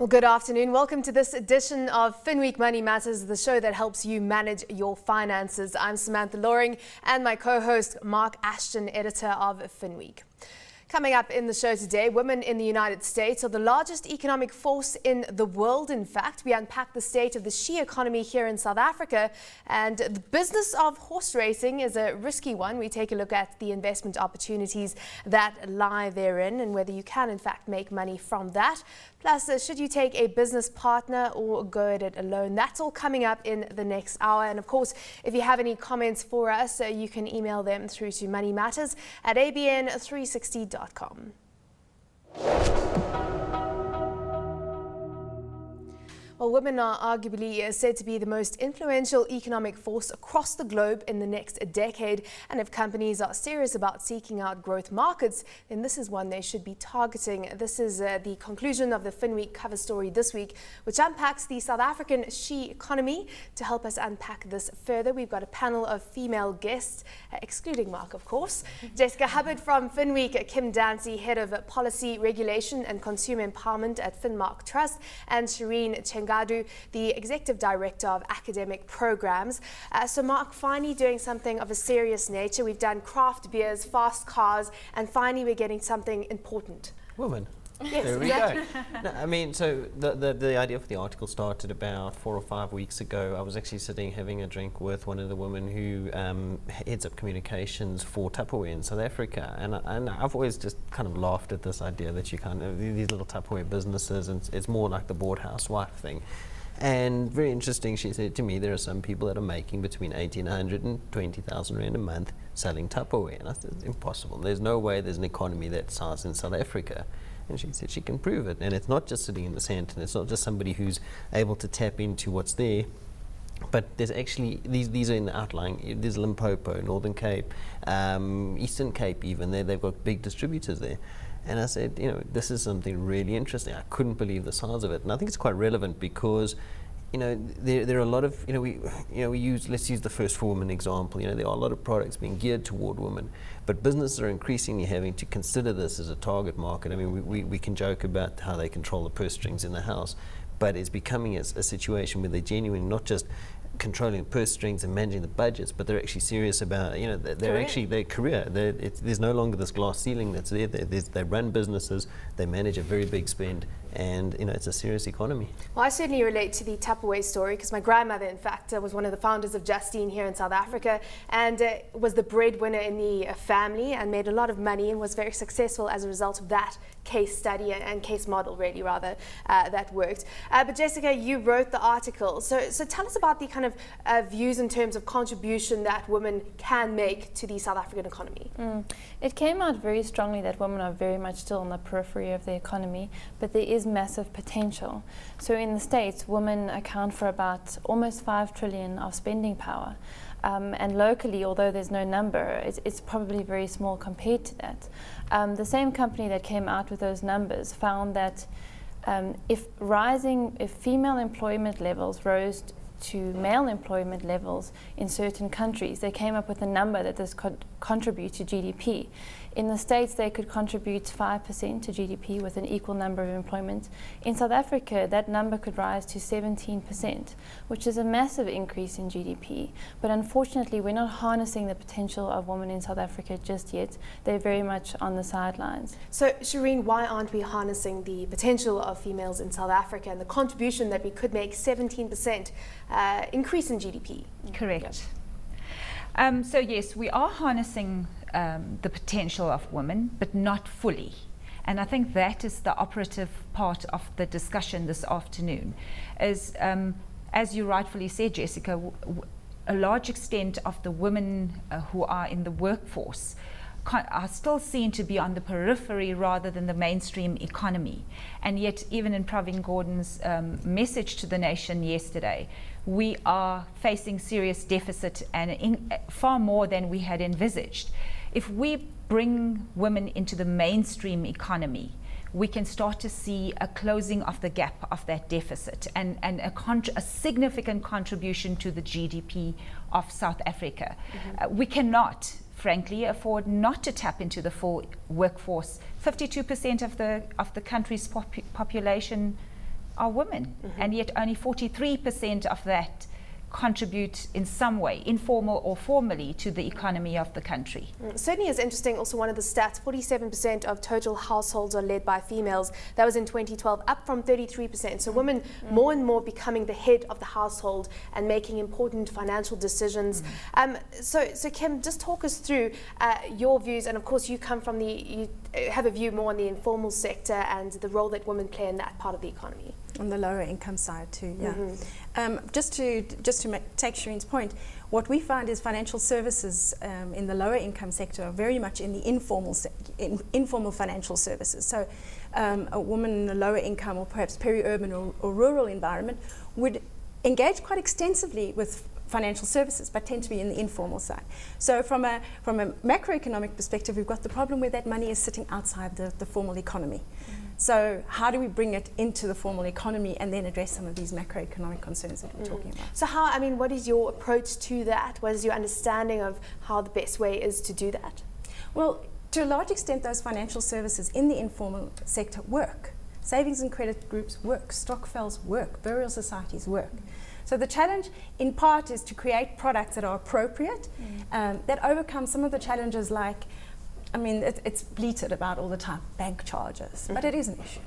Well, good afternoon. Welcome to this edition of Finweek Money Matters, the show that helps you manage your finances. I'm Samantha Loring and my co-host Mark Ashton, editor of Finweek. Coming up in the show today, women in the United States are the largest economic force in the world. In fact, we unpack the state of the she-economy here in South Africa, and the business of horse racing is a risky one. We take a look at the investment opportunities that lie therein and whether you can in fact make money from that. Plus, should you take a business partner or go at it alone? That's all coming up in the next hour. And of course, if you have any comments for us, you can email them through to moneymatters@abn360.com. Well, women are arguably said to be the most influential economic force across the globe in the next decade. And if companies are serious about seeking out growth markets, then this is one they should be targeting. This is the conclusion of the Finweek cover story this week, which unpacks the South African she-economy. To help us unpack this further, we've got a panel of female guests, excluding Mark, of course. Jessica Hubbard from Finweek, Kim Dancy, Head of Policy, Regulation and Consumer Empowerment at Finmark Trust, and Shireen Chengadu, the Executive Director of Academic Programs. So Mark, finally doing something of a serious nature. We've done craft beers, fast cars, and finally we're getting something important. Women. Yes, there exactly. we go. No, I mean, so the idea for the article started about 4 or 5 weeks ago. I was actually sitting having a drink with one of the women who heads up communications for Tupperware in South Africa, and I've always just kind of laughed at this idea that you kind of these little Tupperware businesses, and it's more like the board housewife thing. And very interesting, she said to me, there are some people that are making between 1,800 and 20,000 rand a month selling Tupperware, and I said, it's impossible. There's no way there's an economy that size in South Africa. And she said she can prove it, and it's not just sitting in the sand, and it's not just somebody who's able to tap into what's there, but there's actually, these are in the outlying, there's Limpopo, Northern Cape, Eastern Cape even, they've got big distributors there. And I said, you know, this is something really interesting. I couldn't believe the size of it, and I think it's quite relevant because, you know, there are a lot of, let's use the First for Women example. You know, there are a lot of products being geared toward women, but businesses are increasingly having to consider this as a target market. I mean, we can joke about how they control the purse strings in the house, but it's becoming a situation where they're genuinely not just controlling the purse strings and managing the budgets, but they're actually serious about, you know, they're actually their career. There's no longer this glass ceiling that's there. They run businesses, they manage a very big spend, and you know, it's a serious economy. Well, I certainly relate to the Tupperware story because my grandmother, in fact, was one of the founders of Justine here in South Africa, and was the breadwinner in the family and made a lot of money and was very successful as a result of that case study and case model, really, rather, that worked. But Jessica, you wrote the article, so tell us about the kind of views in terms of contribution that women can make to the South African economy. It came out very strongly that women are very much still on the periphery of the economy, but there is massive potential. So in the States, women account for about almost 5 trillion of spending power. And locally, although there's no number, it's probably very small compared to that. The same company that came out with those numbers found that if female employment levels rose to male employment levels in certain countries, they came up with a number that this could contribute to GDP. In the States, they could contribute 5% to GDP with an equal number of employment. In South Africa, that number could rise to 17%, which is a massive increase in GDP. But unfortunately, we're not harnessing the potential of women in South Africa just yet. They're very much on the sidelines. So, Shireen, why aren't we harnessing the potential of females in South Africa and the contribution that we could make 17% increase in GDP? Correct. Yep. So yes, we are harnessing the potential of women, but not fully. And I think that is the operative part of the discussion this afternoon. As you rightfully said, Jessica, a large extent of the women who are in the workforce are still seen to be on the periphery rather than the mainstream economy. And yet, even in Pravin Gordon's message to the nation yesterday, we are facing serious deficit and far more than we had envisaged. If we bring women into the mainstream economy, we can start to see a closing of the gap of that deficit and a significant contribution to the GDP of South Africa. Mm-hmm. We cannot, frankly, afford not to tap into the full workforce. 52% of the country's population are women, and yet only 43% of that contribute in some way, informal or formally, to the economy of the country. Certainly is interesting. Also, one of the stats, 47% of total households are led by females. That was in 2012, up from 33%. So women more and more becoming the head of the household and making important financial decisions. So Kim, just talk us through your views. And of course, you come from you have a view more on the informal sector and the role that women play in that part of the economy. On the lower income side too, yeah. Just to take Shireen's point, what we find is financial services in the lower income sector are very much in the informal financial services. So a woman in a lower income or perhaps peri-urban or rural environment would engage quite extensively with financial services, but tend to be in the informal side. So from a macroeconomic perspective, we've got the problem where that money is sitting outside the formal economy. So how do we bring it into the formal economy and then address some of these macroeconomic concerns that we're talking about? So what is your approach to that? What is your understanding of how the best way is to do that? Well, to a large extent, those financial services in the informal sector work. Savings and credit groups work, stokvels work, burial societies work. So the challenge in part is to create products that are appropriate, that overcome some of the challenges like, it's bleated about all the time, bank charges, but it is an issue.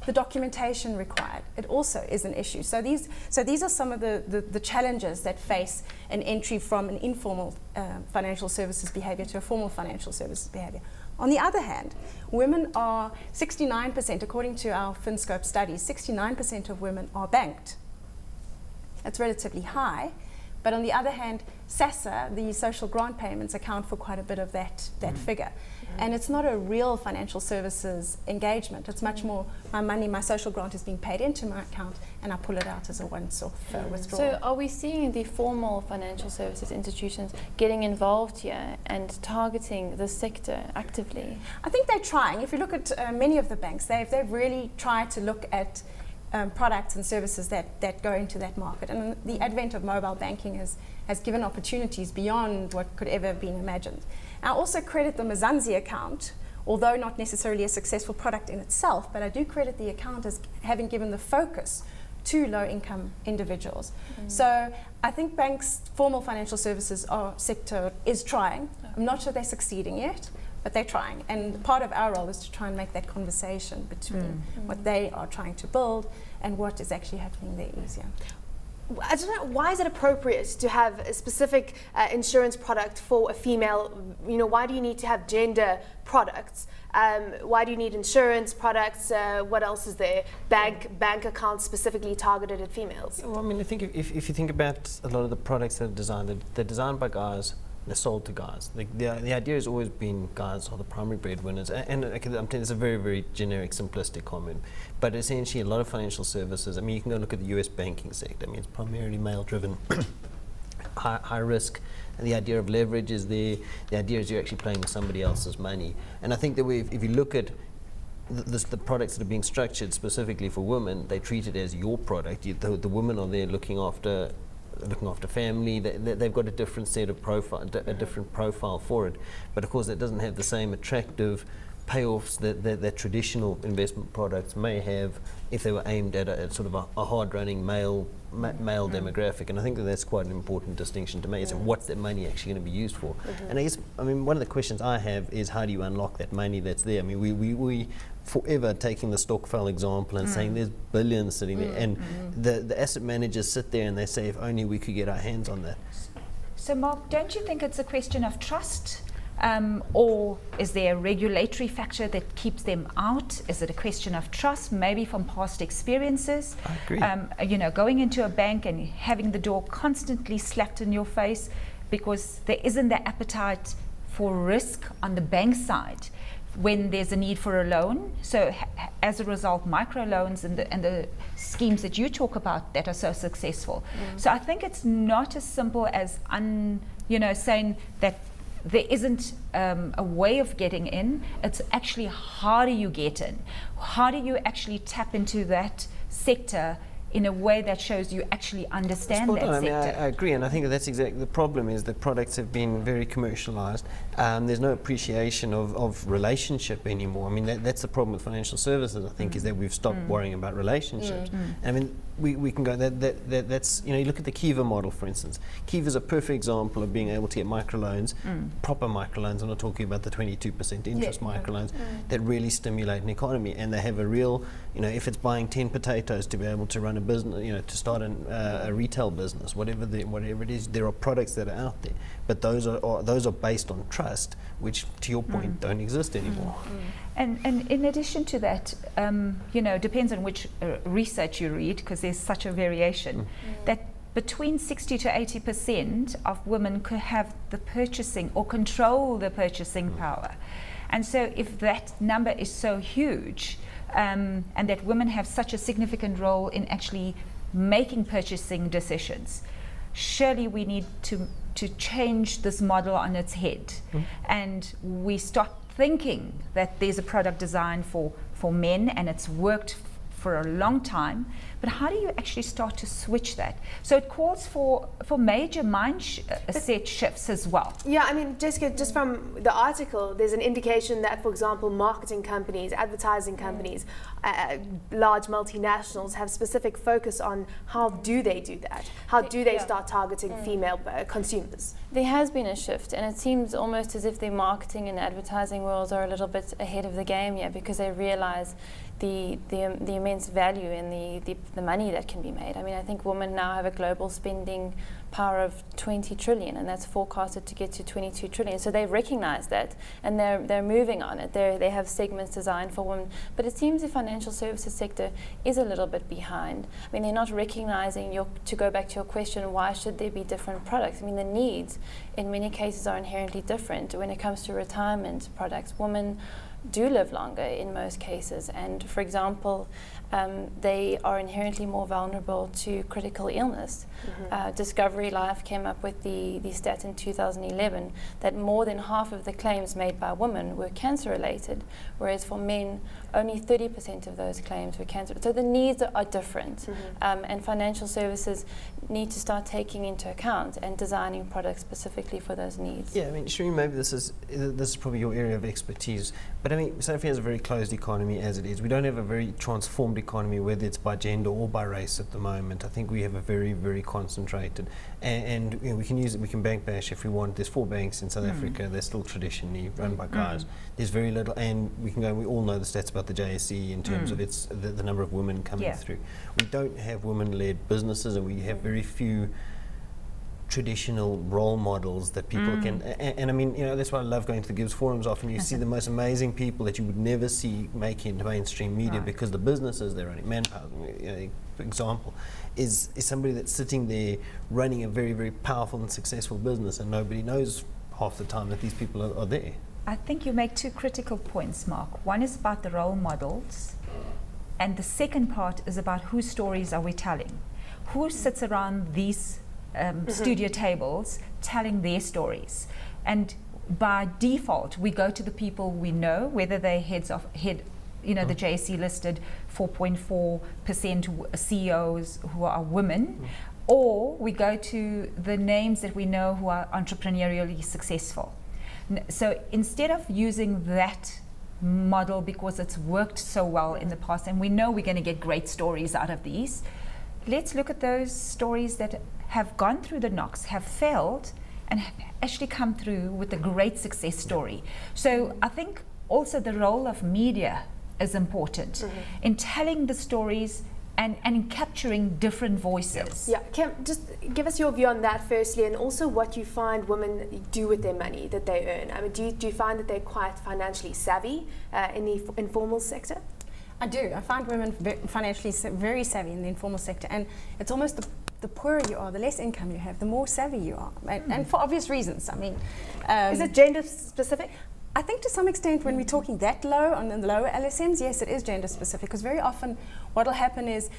The documentation required, it also is an issue. So these are some of the challenges that face an entry from an informal financial services behavior to a formal financial services behavior. On the other hand, women are 69%, according to our FinScope studies, 69% of women are banked. That's relatively high. But on the other hand, SASSA, the social grant payments, account for quite a bit of that figure. And it's not a real financial services engagement. It's much more, my social grant is being paid into my account and I pull it out as a once-off withdrawal. So are we seeing the formal financial services institutions getting involved here and targeting the sector actively? I think they're trying. If you look at many of the banks, they've really tried to look at products and services that go into that market. And the advent of mobile banking has given opportunities beyond what could ever have been imagined. I also credit the Mzansi account, although not necessarily a successful product in itself, but I do credit the account as having given the focus to low-income individuals. So I think banks' formal financial services sector is trying. I'm not sure they're succeeding yet, but they're trying. And part of our role is to try and make that conversation between what they are trying to build and what is actually happening there easier. I don't know, why is it appropriate to have a specific insurance product for a female? Why do you need to have gender products? Why do you need insurance products? What else is there? Bank accounts specifically targeted at females? Well, I think if you think about a lot of the products that are designed, they're designed by guys. They're sold to guys. The idea has always been guys are the primary breadwinners, and I'm telling you, it's a very, very generic, simplistic comment. But essentially, a lot of financial services. You can go look at the U.S. banking sector. It's primarily male-driven, high risk, and the idea of leverage is there. The idea is you're actually playing with somebody else's money. And I think that if you look at the products that are being structured specifically for women, they treat it as your product. The women are there looking after family. They've got a different set of profile, a different profile for it. But of course, it doesn't have the same attractive payoffs that traditional investment products may have if they were aimed at a sort of a hard-running male demographic. And I think that's quite an important distinction to make. Is what's that money actually going to be used for? And I guess, one of the questions I have is how do you unlock that money that's there? We forever taking the stokvel example and saying there's billions sitting there, and the asset managers sit there and they say, if only we could get our hands on that. So Mark, don't you think it's a question of trust? Or is there a regulatory factor that keeps them out? Is it a question of trust, maybe from past experiences? I agree. Going into a bank and having the door constantly slapped in your face because there isn't the appetite for risk on the bank side when there's a need for a loan. So as a result, microloans and the schemes that you talk about that are so successful. So I think it's not as simple as saying that there isn't a way of getting in. It's actually how do you get in? How do you actually tap into that sector in a way that shows you actually understand that I mean, sector. I agree, and I think that's exactly the problem, is that products have been very commercialized. There's no appreciation of relationship anymore. I mean, that's the problem with financial services, I think, is that we've stopped worrying about relationships. I mean, we can go, that's, you know, you look at the Kiva model, for instance. Kiva is a perfect example of being able to get microloans, proper microloans. I'm not talking about the 22% interest microloans that really stimulate an economy, and they have a real, you know, if it's buying 10 potatoes to be able to run a business, you know, to start a retail business, whatever it is, there are products that are out there, but those are based on trust, which, to your point, don't exist anymore. And in addition to that, you know, depends on which research you read, because there's such a variation, that between 60 to 80% of women could have the purchasing or control the purchasing power. And so if that number is so huge, and that women have such a significant role in actually making purchasing decisions, surely we need to change this model on its head. And we stop thinking that there's a product designed for men and it's worked for a long time, but how do you actually start to switch that? So it calls for major mindset shifts as well. Yeah, I mean, Jessica, just from the article, there's an indication that, for example, marketing companies, advertising companies, large multinationals have specific focus on how do they do that? How do they start targeting female consumers? There has been a shift, and it seems almost as if the marketing and advertising worlds are a little bit ahead of the game here, because they realize the immense value in the money that can be made. I mean, I think women now have a global spending power of 20 trillion, and that's forecasted to get to 22 trillion. So they recognize that, and they're moving on it. They have segments designed for women, but it seems the financial services sector is a little bit behind. I mean, they're not recognizing to go back to your question, why should there be different products? I mean, the needs in many cases are inherently different. When it comes to retirement products, women do live longer in most cases, and for example, they are inherently more vulnerable to critical illness. Discovery Life came up with the stat in 2011 that more than half of the claims made by women were cancer related, whereas for men only 30% of those claims were cancer. So the needs are different, and financial services need to start taking into account and designing products specifically for those needs. Yeah, I mean, Shireen, maybe this is probably your area of expertise, but I mean, South Africa has a very closed economy as it is. We don't have a very transformed economy, whether it's by gender or by race at the moment. I think we have a very, very concentrated, and you know, we can bank bash if we want. There's 4 banks in South Africa. They're still traditionally run by guys. There's very little, and we all know the stats about the JSE in terms of the number of women coming through. We don't have women-led businesses, and we have very few traditional role models that people can, and I mean, you know, that's why I love going to the Gibbs forums. Often you see the most amazing people that you would never see make it into mainstream media, because the businesses they're running, Manpower, you know, for example, is somebody that's sitting there running a very, very powerful and successful business, and nobody knows half the time that these people are there. I think you make 2 critical points, Mark. One is about the role models, and the second part is about whose stories are we telling. Who sits around these studio tables telling their stories, and by default we go to the people we know, whether they're you know, the JSE listed 4.4% CEOs who are women, or we go to the names that we know who are entrepreneurially successful. So instead of using that model because it's worked so well in the past and we know we're going to get great stories out of these, let's look at those stories that have gone through the knocks, have failed, and have actually come through with a great success story. So I think also the role of media is important in telling the stories and in capturing different voices. Yeah, Kim, just give us your view on that firstly, and also what you find women do with their money that they earn. I mean, do you find that they're quite financially savvy in the informal sector? I do. I find women financially very savvy in the informal sector, and it's almost the poorer you are, the less income you have, the more savvy you are, and for obvious reasons. I mean, is it gender specific? I think to some extent when we're talking that low, on the lower LSMs, yes, it is gender specific, because very often what will happen is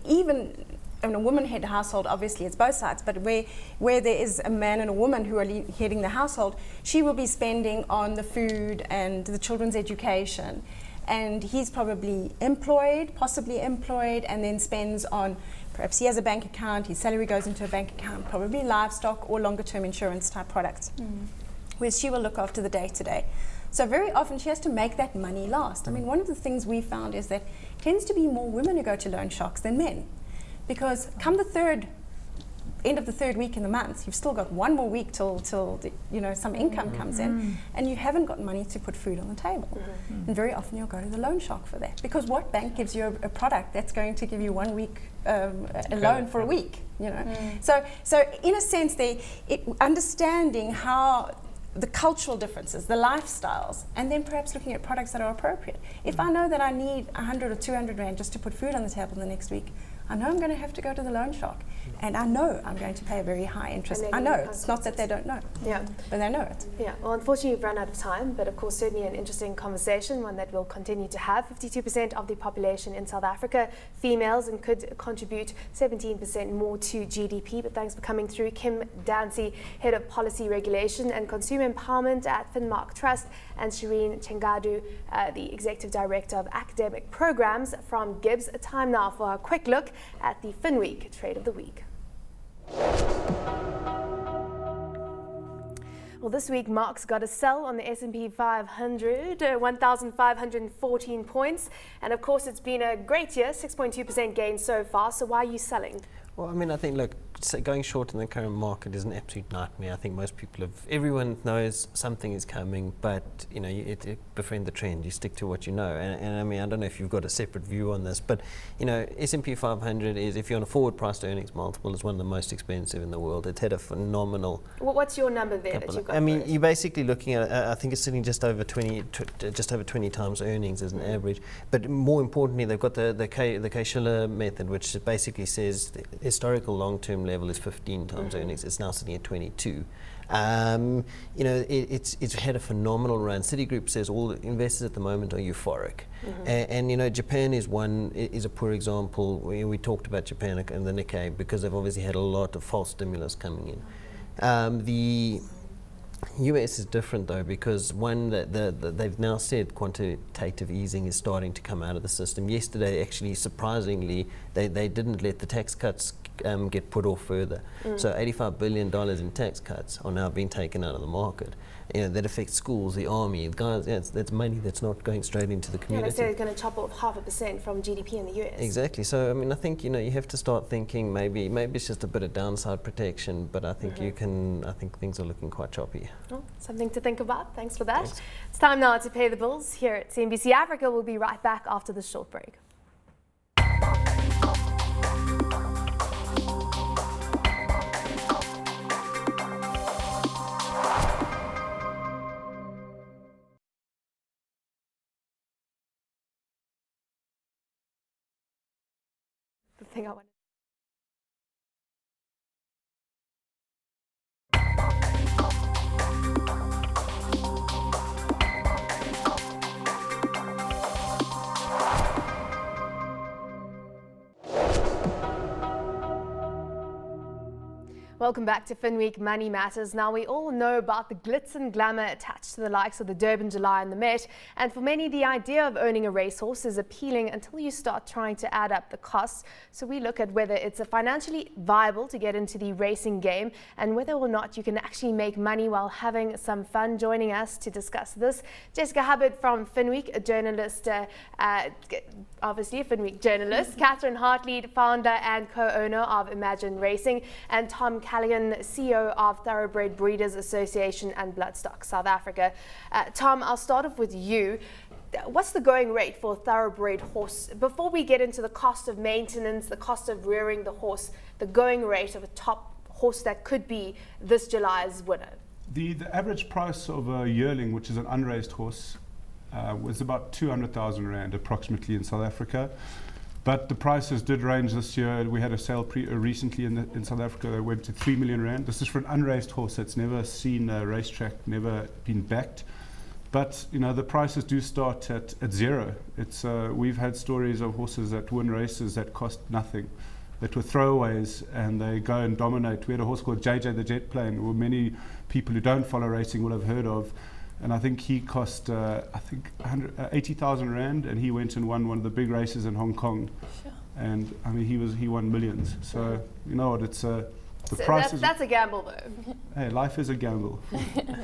even in a woman-head household, obviously it's both sides, but where there is a man and a woman who are heading the household, she will be spending on the food and the children's education. and he's probably employed, possibly employed, and then spends on, perhaps he has a bank account, his salary goes into a bank account, probably livestock or longer term insurance type products, whereas she will look after the day to day. So very often she has to make that money last. I mean, one of the things we found is that it tends to be more women who go to loan sharks than men, because come the end of the third week in the month, you've still got one more week till some income comes in, and you haven't got money to put food on the table. And very often you'll go to the loan shark for that, because what bank gives you a product that's going to give you 1 week a loan for a week? So in a sense, understanding how the cultural differences, the lifestyles, and then perhaps looking at products that are appropriate. If I know that I need 100 or 200 rand just to put food on the table the next week, I know I'm going to have to go to the loan shark, and I know I'm going to pay a very high interest. I know, it's not that they don't know, but they know it. Yeah, well, unfortunately we've run out of time, but of course certainly an interesting conversation, one that we'll continue to have. 52% of the population in South Africa, females, and could contribute 17% more to GDP. But thanks for coming through. Kim Dancy, Head of Policy Regulation and Consumer Empowerment at Finweek Trust, and Shireen Chengadu, the Executive Director of Academic Programs from Gibbs. Time now for a quick look at the Finweek Trade of the Week. Well, this week Mark's got a sell on the S&P 500, 1,514 points. And of course, it's been a great year, 6.2% gain so far. So why are you selling? Well, I mean, I think, look, going short in the current market is an absolute nightmare. I think most people everyone knows something is coming, but, you befriend the trend, you stick to what you know. And I mean, I don't know if you've got a separate view on this, but, S&P 500 is, if you're on a forward price to earnings multiple, is one of the most expensive in the world. It's had a phenomenal... Well, what's your number there that you've got? I mean, you're basically looking at, I think it's sitting just over 20 times earnings as an average. But more importantly, they've got the Case-Shiller method, which basically says the historical long-term level is 15 times earnings. It's now sitting at 22. It's had a phenomenal run. Citigroup says all the investors at the moment are euphoric, and Japan is a poor example. We talked about Japan and the Nikkei because they've obviously had a lot of false stimulus coming in. The US is different though, because they've now said quantitative easing is starting to come out of the system. Yesterday, actually, surprisingly, they didn't let the tax cuts get put off further. So $85 billion in tax cuts are now being taken out of the market. That affects schools, the army, the guys. That's money that's not going straight into the community. They say they're going to chop off 0.5% from GDP in the US. Exactly. So I mean, I think you have to start thinking maybe it's just a bit of downside protection. But I think I think things are looking quite choppy. Well, something to think about. Thanks for that. Thanks. It's time now to pay the bills here at CNBC Africa. We'll be right back after this short break. The thing I want. Welcome back to Finweek Money Matters. Now, we all know about the glitz and glamour attached to the likes of the Durban July and the Met, and for many, the idea of owning a racehorse is appealing until you start trying to add up the costs. So we look at whether it's financially viable to get into the racing game and whether or not you can actually make money while having some fun. Joining us to discuss this, Jessica Hubbard from Finweek, a journalist, obviously a Finweek journalist, Catherine Hartlead, founder and co-owner of Imagine Racing, and Tom Callaghan, CEO of Thoroughbred Breeders Association and Bloodstock South Africa. Tom, I'll start off with you. What's the going rate for a thoroughbred horse? Before we get into the cost of maintenance, the cost of rearing the horse, the going rate of a top horse that could be this July's winner. The average price of a yearling, which is an unraised horse, was about 200,000 Rand approximately in South Africa. But the prices did range this year. We had a sale recently in South Africa that went to 3 million Rand. This is for an unraised horse that's never seen a racetrack, never been backed. But the prices do start at zero. We've had stories of horses that win races that cost nothing, that were throwaways, and they go and dominate. We had a horse called JJ the Jet Plane, who many people who don't follow racing will have heard of. And I think he cost 80,000 rand, and he went and won one of the big races in Hong Kong. Sure. And I mean, he won millions. So you know what? It's the So price that's a gamble, though. Hey, life is a gamble. Yeah,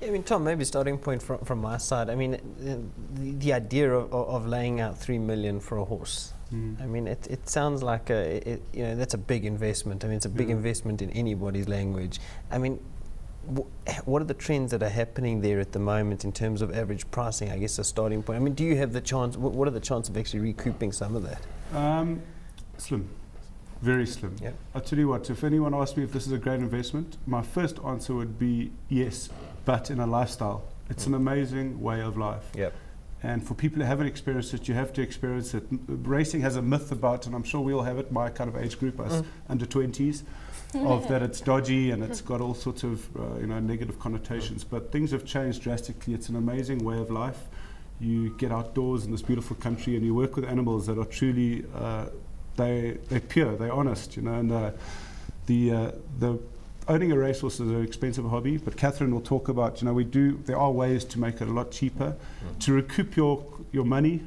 I mean, Tom, maybe starting point from my side. I mean, the idea of laying out 3 million for a horse. I mean, it sounds like that's a big investment. I mean, it's a big investment in anybody's language. I mean, what are the trends that are happening there at the moment in terms of average pricing? I guess a starting point. I mean, do you have the chance? What are the chances of actually recouping some of that? Slim, very slim. Yep. I'll tell you what. If anyone asked me if this is a great investment, my first answer would be yes, but in a lifestyle. It's an amazing way of life. Yep. And for people who haven't experienced it, you have to experience it. Racing has a myth about, and I'm sure we all have it, my kind of age group, us under 20s, of that it's dodgy and it's got all sorts of negative connotations. But things have changed drastically. It's an amazing way of life. You get outdoors in this beautiful country and you work with animals that are truly, they're pure, they're honest, and the owning a racehorse is an expensive hobby, but Catherine will talk about, there are ways to make it a lot cheaper. To recoup your money,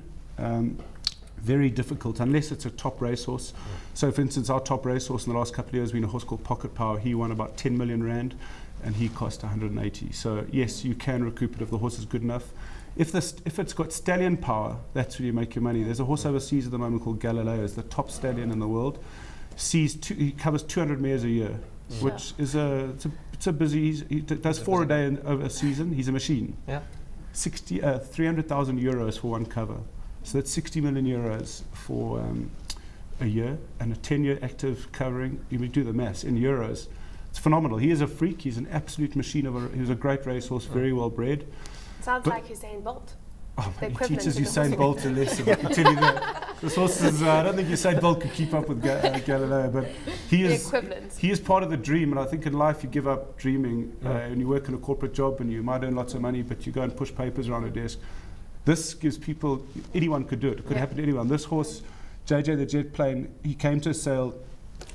very difficult, unless it's a top racehorse. So, for instance, our top racehorse in the last couple of years has been a horse called Pocket Power. He won about 10 million rand, and he cost 180. So, yes, you can recoup it if the horse is good enough. If it's got stallion power, that's where you make your money. There's a horse overseas at the moment called Galileo. It's the top stallion in the world. He covers 200 mares a year. Which is it's a busy. He does 4 a day over a season. He's a machine. Yeah. 300,000 euros for one cover. So that's 60 million euros for a year, and a 10-year active covering. You would do the maths in euros. It's phenomenal. He is a freak. He's an absolute machine. He was a great racehorse, very well bred. Sounds like Usain Bolt. Oh, The he equivalent teaches to the Usain Bolt a lesson. I can tell you that. This horse is, I don't think Usain Bolt could keep up with Galileo, but he is part of the dream. And I think in life you give up dreaming and you work in a corporate job and you might earn lots of money, but you go and push papers around a desk. This gives people, anyone could do it. It could happen to anyone. This horse, JJ the jet plane, he came to a sale.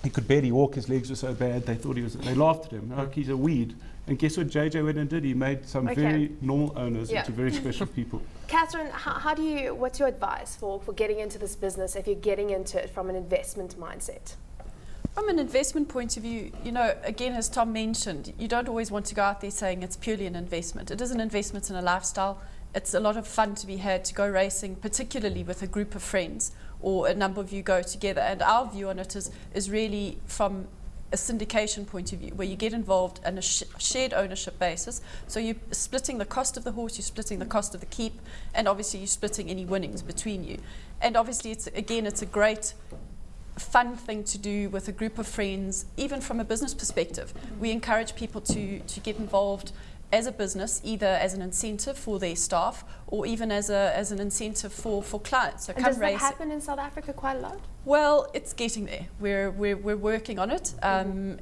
He could barely walk. His legs were so bad. They laughed at him. Like he's a weed. And guess what JJ went and did? He made some very normal owners into very special people. Catherine, what's your advice for getting into this business if you're getting into it from an investment mindset? From an investment point of view, again, as Tom mentioned, you don't always want to go out there saying it's purely an investment. It is an investment in a lifestyle. It's a lot of fun to be had to go racing, particularly with a group of friends or a number of you go together. And our view on it is really from a syndication point of view, where you get involved on a shared ownership basis. So you're splitting the cost of the horse, you're splitting the cost of the keep, and obviously you're splitting any winnings between you. And obviously it's a great fun thing to do with a group of friends, even from a business perspective. We encourage people to get involved as a business, either as an incentive for their staff or even as an incentive for clients. So and does that happen in South Africa quite a lot? Well, it's getting there. We're working on it.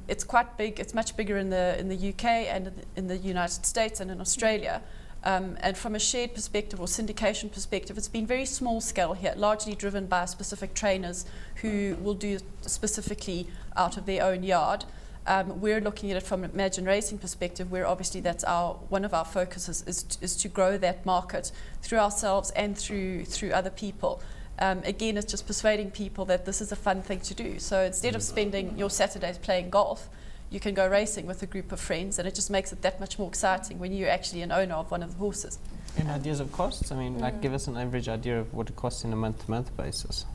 It's quite big. It's much bigger in the UK and in the United States and in Australia. And from a shared perspective or syndication perspective, it's been very small scale here, largely driven by specific trainers who will do it specifically out of their own yard. We're looking at it from an Imagine Racing perspective, where obviously that's one of our focuses is to grow that market through ourselves and through other people. Again, it's just persuading people that this is a fun thing to do. So instead of spending your Saturdays playing golf, you can go racing with a group of friends, and it just makes it that much more exciting when you're actually an owner of one of the horses. And ideas of costs? I mean, give us an average idea of what it costs in a month-to-month basis.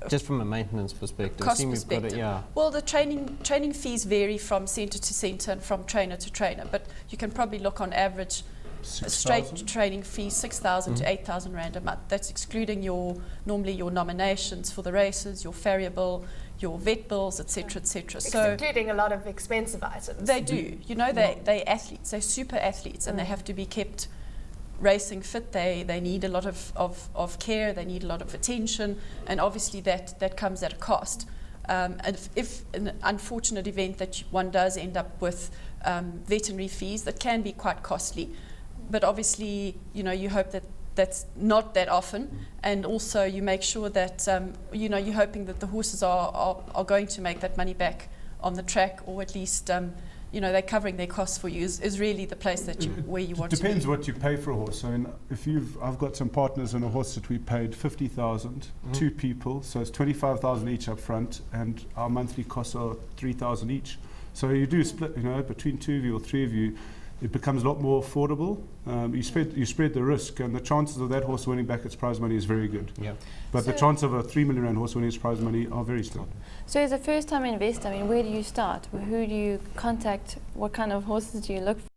Just from a maintenance perspective. Cost perspective. Well, the training fees vary from centre to centre and from trainer to trainer, but you can probably look on average a straight training fee 6,000 to 8,000 rand a month. That's excluding normally your nominations for the races, your farrier bill, your vet bills, etc., etc. So including a lot of expensive items. They do. They're athletes. They're super athletes, and they have to be kept racing fit. They need a lot of care. They need a lot of attention, and obviously that comes at a cost. And if an unfortunate event that one does end up with veterinary fees, that can be quite costly. But obviously, you hope that that's not that often, and also you make sure that you're hoping that the horses are going to make that money back on the track, or at least you know, they're covering their costs for you is really the place that where you want to be. Depends what you pay for a horse. I mean, I've got some partners in a horse that we paid 50,000, 2 people, so it's 25,000 each up front, and our monthly costs are 3,000 each. So you do split, you know, between 2 of you or 3 of you, it becomes a lot more affordable. You spread the risk, and the chances of that horse winning back its prize money is very good. Yeah. But the chance of a $3 million horse winning its prize money are very slim. So as a first-time investor, I mean, where do you start? Who do you contact? What kind of horses do you look for?